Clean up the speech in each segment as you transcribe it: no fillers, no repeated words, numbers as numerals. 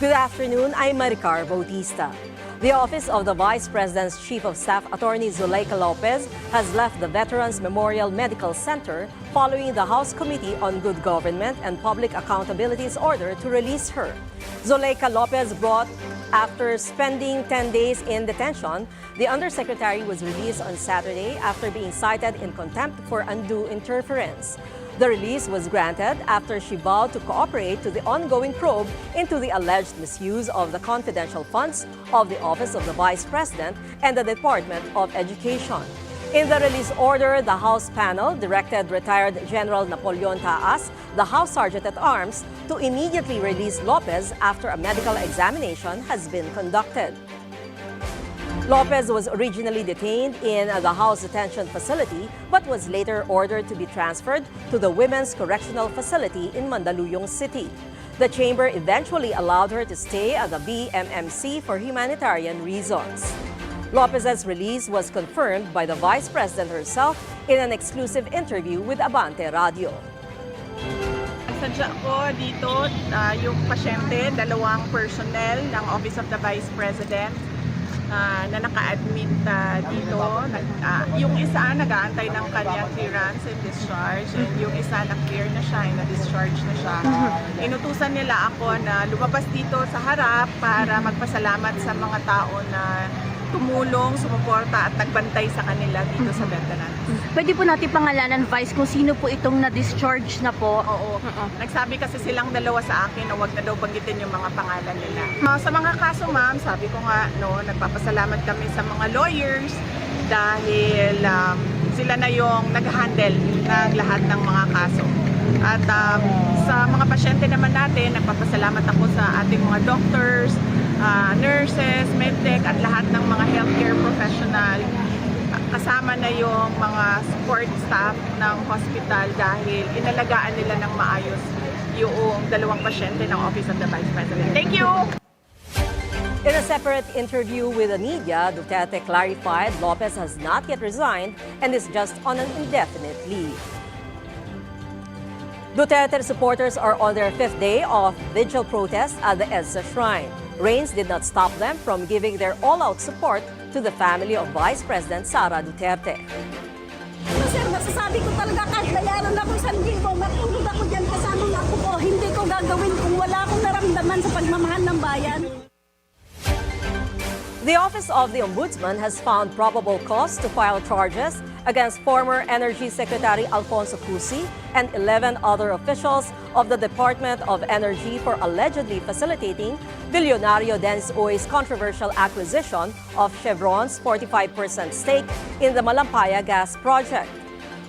Good afternoon, I'm Maricar Bautista. The Office of the Vice President's Chief of Staff, Attorney Zuleika Lopez, has left the Veterans Memorial Medical Center following the House Committee on Good Government and Public Accountability's order to release her. Zuleika Lopez brought after spending 10 days in detention. The Undersecretary was released on Saturday after being cited in contempt for undue interference. The release was granted after she vowed to cooperate to the ongoing probe into the alleged misuse of the confidential funds of the Office of the Vice President and the Department of Education. In the release order, the House panel directed retired General Napoleon Taas, the House Sergeant-at-Arms, to immediately release Lopez after a medical examination has been conducted. Lopez was originally detained in the House Detention Facility but was later ordered to be transferred to the Women's Correctional Facility in Mandaluyong City. The chamber eventually allowed her to stay at the BMMC for humanitarian reasons. Lopez's release was confirmed by the Vice President herself in an exclusive interview with Abante Radio. Sadya ko dito yung pasyente, dalawang personnel ng Office of the Vice President na naka-admit dito. Yung isa nag-aantay ng kanyang clearance and discharge, and yung isa na-clear na siya, na-discharge na siya. Inutusan nila ako na lumabas dito sa harap para magpasalamat sa mga tao na tumulong, sumuporta at nagbantay sa kanila dito sa veterans. Pwede po natin pangalanan, Vice, kung sino po itong na-discharge na po? Oo. Nagsabi kasi silang dalawa sa akin na wag na daw banggitin yung mga pangalan nila. Sa mga kaso, ma'am, sabi ko nga, nagpapasalamat kami sa mga lawyers dahil sila na yung nag-handle ng lahat ng mga kaso. At sa mga pasyente naman natin, nagpapasalamat ako sa ating mga doctors, nurses, medtech at lahat ng mga healthcare professional. Kasama na yung mga support staff ng hospital dahil inalagaan nila ng maayos yung dalawang pasyente ng Office of the Vice President. Thank you! In a separate interview with the media, Duterte clarified Lopez has not yet resigned and is just on an indefinite leave. Duterte supporters are on their 5th day of vigil protest at the EDSA Shrine. Rains did not stop them from giving their all-out support to the family of Vice President Sara Duterte. Sir, masasabi ko talaga kahit bayaran ako 1,000, matulog ako dyan kasama ng ako ko. Hindi ko gagawin kung wala akong naramdaman sa pagmamahal ng bayan. The Office of the Ombudsman has found probable cause to file charges against former Energy Secretary Alfonso Cusi and 11 other officials of the Department of Energy for allegedly facilitating Billionario Dennis Uй's controversial acquisition of Chevron's 45% stake in the Malampaya gas project.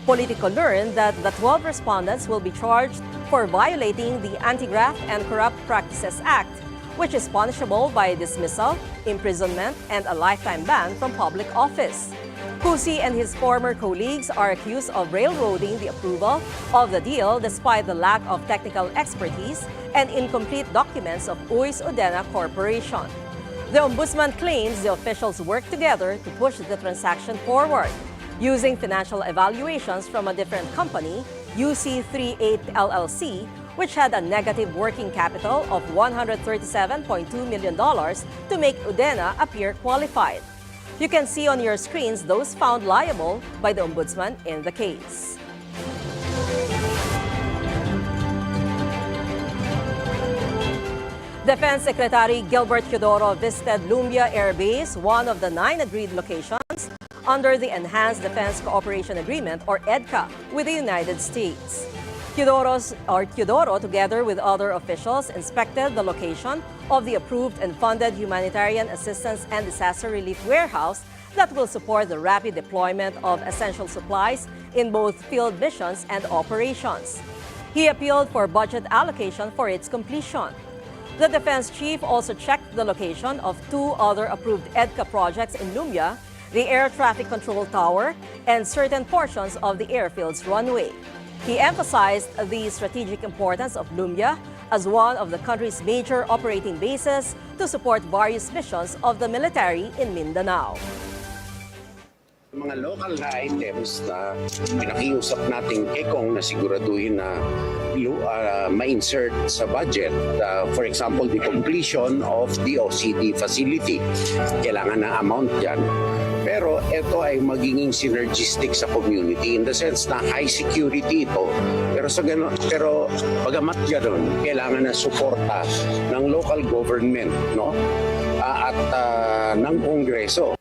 Politico learned that the 12 respondents will be charged for violating the Anti-Graft and Corrupt Practices Act, which is punishable by dismissal, imprisonment, and a lifetime ban from public office. Cusi and his former colleagues are accused of railroading the approval of the deal despite the lack of technical expertise and incomplete documents of Uй's Udena Corporation. The Ombudsman claims the officials worked together to push the transaction forward, using financial evaluations from a different company, UC38 LLC, which had a negative working capital of $137.2 million to make Udena appear qualified. You can see on your screens those found liable by the Ombudsman in the case. Defense Secretary Gilbert Teodoro visited Lumbia Airbase, one of the 9 agreed locations under the Enhanced Defense Cooperation Agreement, or EDCA, with the United States. Teodoro, together with other officials, inspected the location of the approved and funded Humanitarian Assistance and Disaster Relief Warehouse that will support the rapid deployment of essential supplies in both field missions and operations. He appealed for budget allocation for its completion. The defense chief also checked the location of 2 other approved EDCA projects in Lumbia, the Air Traffic Control Tower, and certain portions of the airfield's runway. He emphasized the strategic importance of Lumbia as one of the country's major operating bases to support various missions of the military in Mindanao. Mga local na items na pinakiusap natin kekong na siguraduhin na ma-insert sa budget. For example, the completion of the OCD facility. Kailangan ng amount dyan. Pero ito ay magiging synergistic sa community in the sense na high security ito. Pero bagamat ganoon, kailangan na suporta ng local government, no? At ng Kongreso.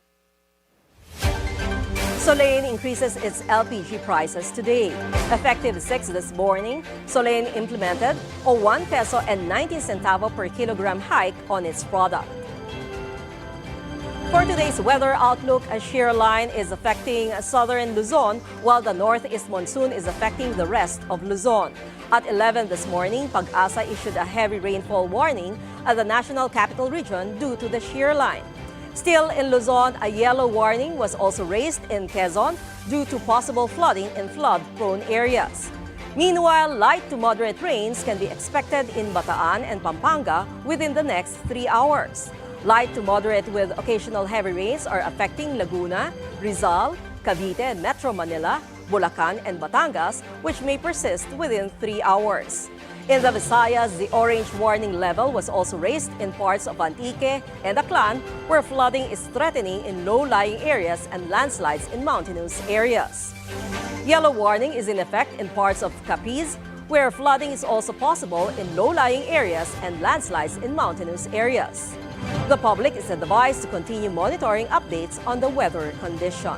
Solane increases its LPG prices today. Effective 6 this morning, Solane implemented a 1 peso and 90 centavo per kilogram hike on its product. For today's weather outlook, a shear line is affecting southern Luzon, while the northeast monsoon is affecting the rest of Luzon. At 11 this morning, PAGASA issued a heavy rainfall warning at the National Capital Region due to the shear line. Still in Luzon, a yellow warning was also raised in Quezon due to possible flooding in flood-prone areas. Meanwhile, light to moderate rains can be expected in Bataan and Pampanga within the next 3 hours. Light to moderate with occasional heavy rains are affecting Laguna, Rizal, Cavite, Metro Manila, Bulacan, and Batangas, which may persist within 3 hours. In the Visayas, the orange warning level was also raised in parts of Antique and Aklan, where flooding is threatening in low-lying areas and landslides in mountainous areas. Yellow warning is in effect in parts of Capiz, where flooding is also possible in low-lying areas and landslides in mountainous areas. The public is advised to continue monitoring updates on the weather condition.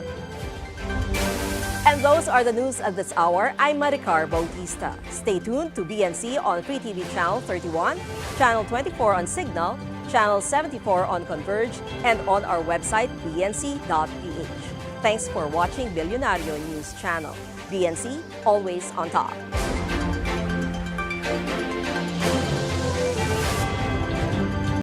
And those are the news at this hour. I'm Maricar Bautista. Stay tuned to BNC on Free TV Channel 31, Channel 24 on Cignal, Channel 74 on Converge, and on our website, bnc.ph. Thanks for watching Bilyonaryo News Channel. BNC, always on top.